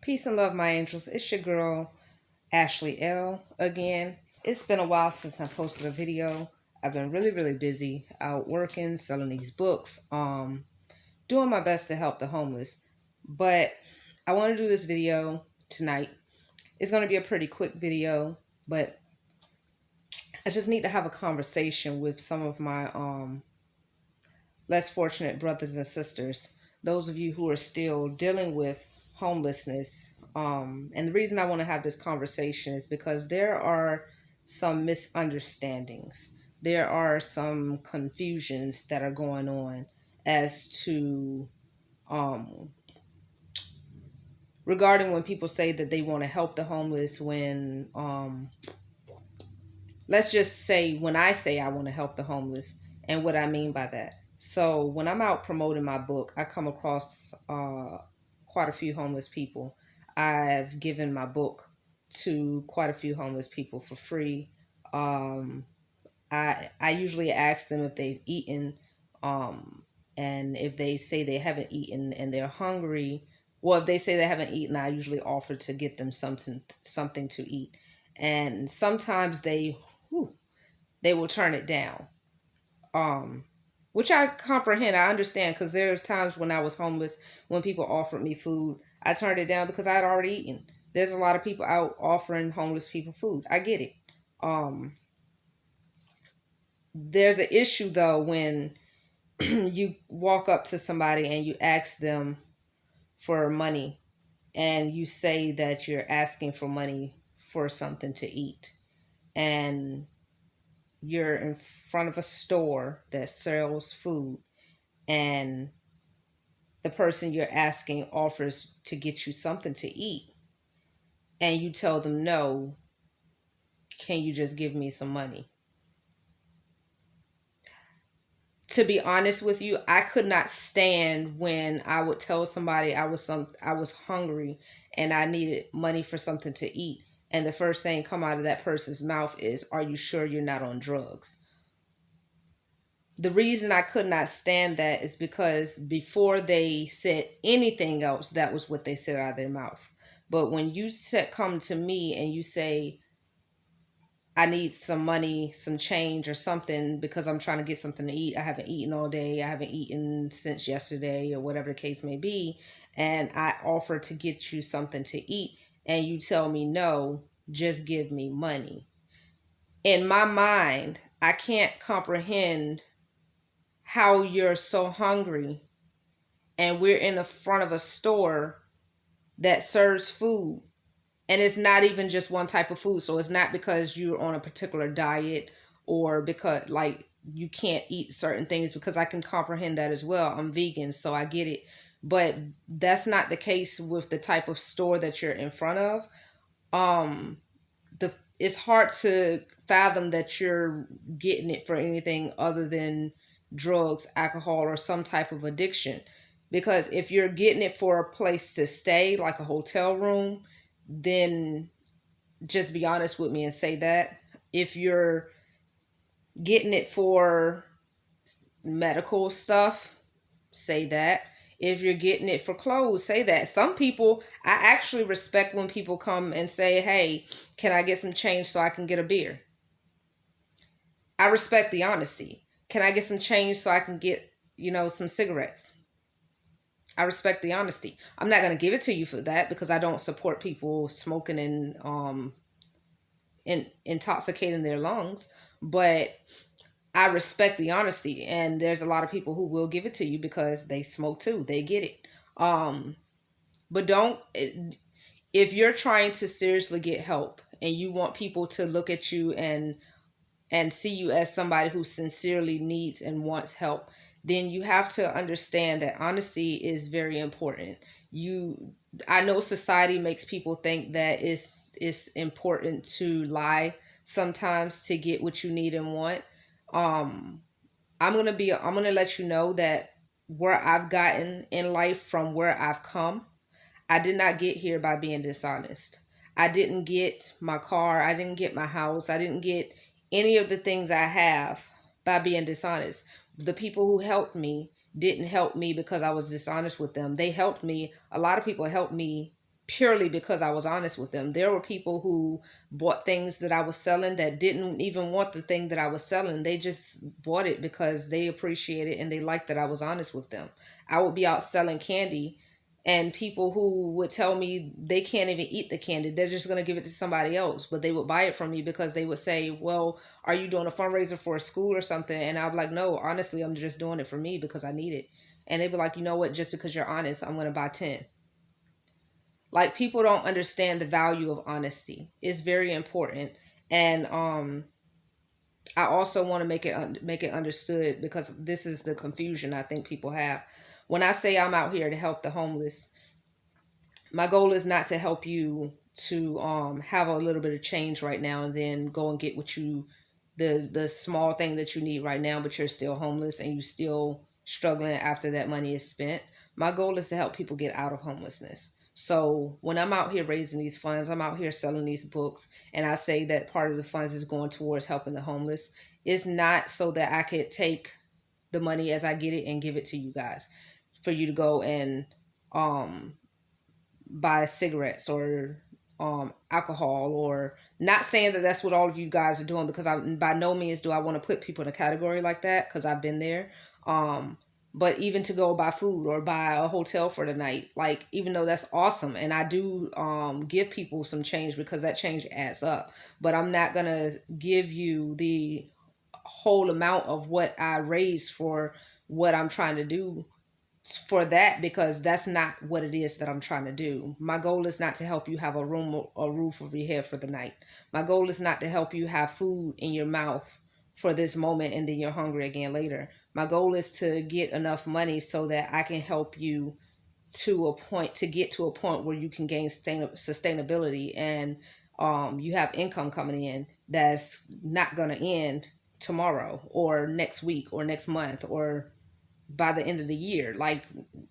Peace and love, my angels. It's your girl, Ashley L. Again. It's been a while since I posted a video. I've been really busy out working, selling these books, doing my best to help the homeless. But I want to do this video tonight. It's going to be a pretty quick video, but I just need to have a conversation with some of my less fortunate brothers and sisters, those of you who are still dealing with homelessness. And the reason I want to have this conversation is because there are some misunderstandings. There are some confusions that are going on as to regarding when people say that they want to help the homeless when let's just say when I say I want to help the homeless and what I mean by that. So when I'm out promoting my book, I come across quite a few homeless people. I've given my book to quite a few homeless people for free. I usually ask them if they've eaten, and if they say they haven't eaten and they're hungry, well, if they say they haven't eaten, I usually offer to get them something to eat. And sometimes they will turn it down, which I comprehend. I understand, because there's times when I was homeless, when people offered me food, I turned it down because I had already eaten. There's a lot of people out offering homeless people food. I get it. There's an issue though when you walk up to somebody and you ask them for money, and you say that you're asking for money for something to eat, and you're in front of a store that sells food, and the person you're asking offers to get you something to eat, and you tell them no, can you just give me some money? To be honest with you, I could not stand when I would tell somebody I was hungry and I needed money for something to eat, and the first thing come out of that person's mouth is, "Are you sure you're not on drugs?" The reason I could not stand that is because before they said anything else, that was what they said out of their mouth. But when you come to me and you say, "I need some money, some change or something because I'm trying to get something to eat. I haven't eaten all day. I haven't eaten since yesterday," or whatever the case may be, and I offer to get you something to eat and you tell me no, just give me money. In my mind, I can't comprehend how you're so hungry and we're in the front of a store that serves food, and it's not even just one type of food. So it's not because you're on a particular diet or because like you can't eat certain things, because I can comprehend that as well. I'm vegan, so I get it. But that's not the case with the type of store that you're in front of. It's hard to fathom that you're getting it for anything other than drugs, alcohol, or some type of addiction. Because if you're getting it for a place to stay, like a hotel room, then just be honest with me and say that. If you're getting it for medical stuff, say that. If you're getting it for clothes, say that. Some people, I actually respect when people come and say, "Hey, can I get some change so I can get a beer?" I respect the honesty. Can I get some change so I can get, some cigarettes? I respect the honesty. I'm not going to give it to you for that, because I don't support people smoking and intoxicating their lungs. But I respect the honesty, and there's a lot of people who will give it to you because they smoke too. They get it. But don't, if you're trying to seriously get help and you want people to look at you and see you as somebody who sincerely needs and wants help, then you have to understand that honesty is very important. I know society makes people think that it's important to lie sometimes to get what you need and want. I'm gonna let you know that where I've gotten in life from where I've come, I did not get here by being dishonest. I didn't get my car, I didn't get my house, I didn't get any of the things I have by being dishonest. The people who helped me didn't help me because I was dishonest with them. They helped me. A lot of people helped me purely because I was honest with them. There were people who bought things that I was selling that didn't even want the thing that I was selling. They just bought it because they appreciated it and they liked that I was honest with them. I would be out selling candy, and people who would tell me they can't even eat the candy, they're just going to give it to somebody else, but they would buy it from me because they would say, well, are you doing a fundraiser for a school or something? And I'd be like, no, honestly, I'm just doing it for me because I need it. And they'd be like, you know what, just because you're honest, I'm going to buy 10. Like, people don't understand the value of honesty. It's very important. And I also want to make it understood, because this is the confusion I think people have. When I say I'm out here to help the homeless, my goal is not to help you to have a little bit of change right now and then go and get what you the small thing that you need right now, but you're still homeless and you still struggling after that money is spent. My goal is to help people get out of homelessness. So when I'm out here raising these funds, I'm out here selling these books, and I say that part of the funds is going towards helping the homeless. It's not so that I could take the money as I get it and give it to you guys for you to go and um buy cigarettes or alcohol, or not saying that that's what all of you guys are doing, because I by no means do I want to put people in a category like that, because I've been there. Um, but even to go buy food or buy a hotel for the night, like, even though that's awesome, and I do give people some change because that change adds up, but I'm not gonna give you the whole amount of what I raised for what I'm trying to do for that, because that's not what it is that I'm trying to do. My goal is not to help you have a roof over your head for the night. My goal is not to help you have food in your mouth for this moment and then you're hungry again later. My goal is to get enough money so that I can help you to get to a point where you can gain sustainability, and you have income coming in that's not going to end tomorrow or next week or next month or by the end of the year. Like,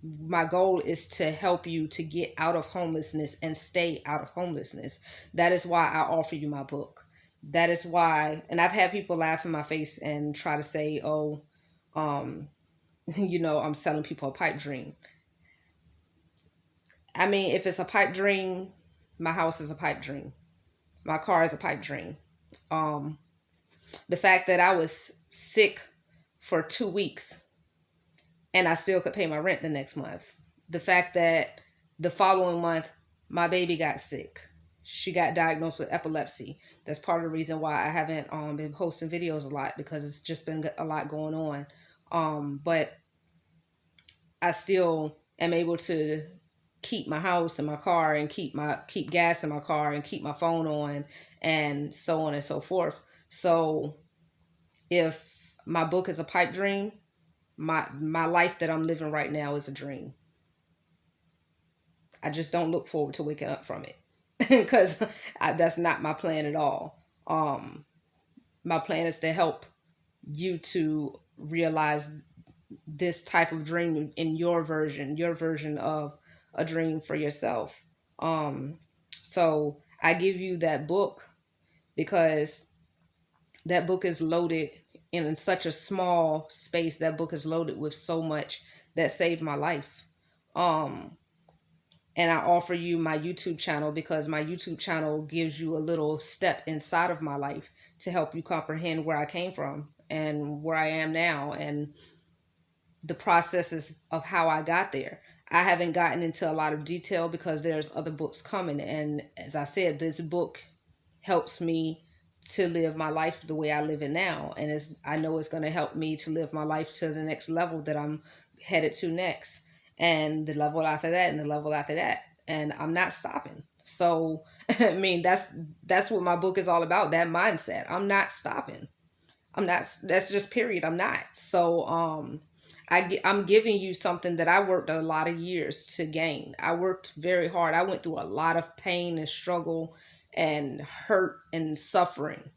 my goal is to help you to get out of homelessness and stay out of homelessness. That is why I offer you my book. That is why, and I've had people laugh in my face and try to say, oh, um, I'm selling people a pipe dream. I mean, if it's a pipe dream, my house is a pipe dream. My car is a pipe dream. Um, the fact that I was sick for 2 weeks and I still could pay my rent the next month. The fact that the following month my baby got sick. She got diagnosed with epilepsy. That's part of the reason why I haven't been posting videos a lot, because it's just been a lot going on. But I still am able to keep my house and my car and keep gas in my car and keep my phone on and so on and so forth. So if my book is a pipe dream, my life that I'm living right now is a dream. I just don't look forward to waking up from it because that's not my plan at all. My plan is to help you to realize this type of dream in your version of a dream for yourself. So I give you that book because that book is loaded in such a small space. That book is loaded with so much that saved my life. Um, and I offer you my YouTube channel because my YouTube channel gives you a little step inside of my life to help you comprehend where I came from and where I am now and the processes of how I got there. I haven't gotten into a lot of detail because there's other books coming. And as I said, this book helps me to live my life the way I live it now. And I know it's going to help me to live my life to the next level that I'm headed to next. And the level after that and the level after that. And I'm not stopping. So, I mean, that's what my book is all about, that mindset. I'm not stopping. I'm not, that's just period. I'm not. So, I'm giving you something that I worked a lot of years to gain. I worked very hard. I went through a lot of pain and struggle and hurt and suffering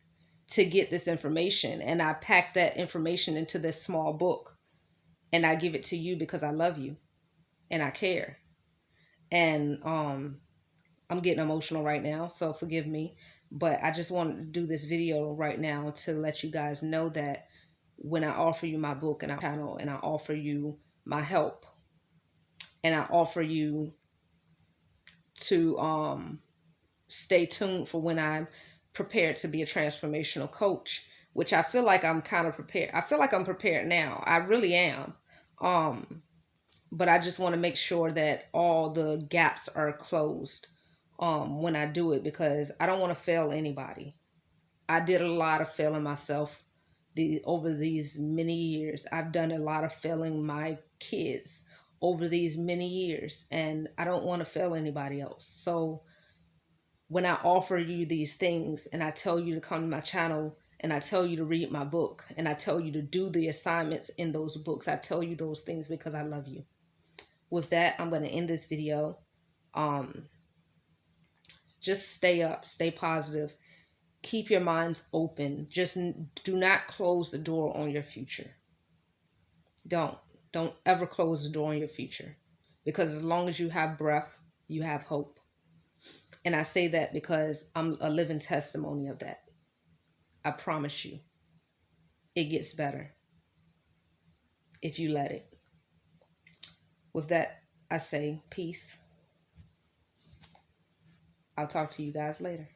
to get this information. And I packed that information into this small book and I give it to you because I love you and I care. And I'm getting emotional right now, so forgive me. But I just wanted to do this video right now to let you guys know that when I offer you my book and our channel and I offer you my help and I offer you to stay tuned for when I'm prepared to be a transformational coach, which I feel like I'm kind of prepared. I feel like I'm prepared now. I really am. Um, but I just want to make sure that all the gaps are closed when I do it, because I don't want to fail anybody. I did a lot of failing myself over these many years. I've done a lot of failing my kids over these many years, and I don't want to fail anybody else. So when I offer you these things and I tell you to come to my channel and I tell you to read my book and I tell you to do the assignments in those books, I tell you those things because I love you. With that, I'm going to end this video. Um, just stay up, stay positive, keep your minds open. Just do not close the door on your future. Don't ever close the door on your future, because as long as you have breath, you have hope. And I say that because I'm a living testimony of that. I promise you, it gets better if you let it. With that, I say peace. I'll talk to you guys later.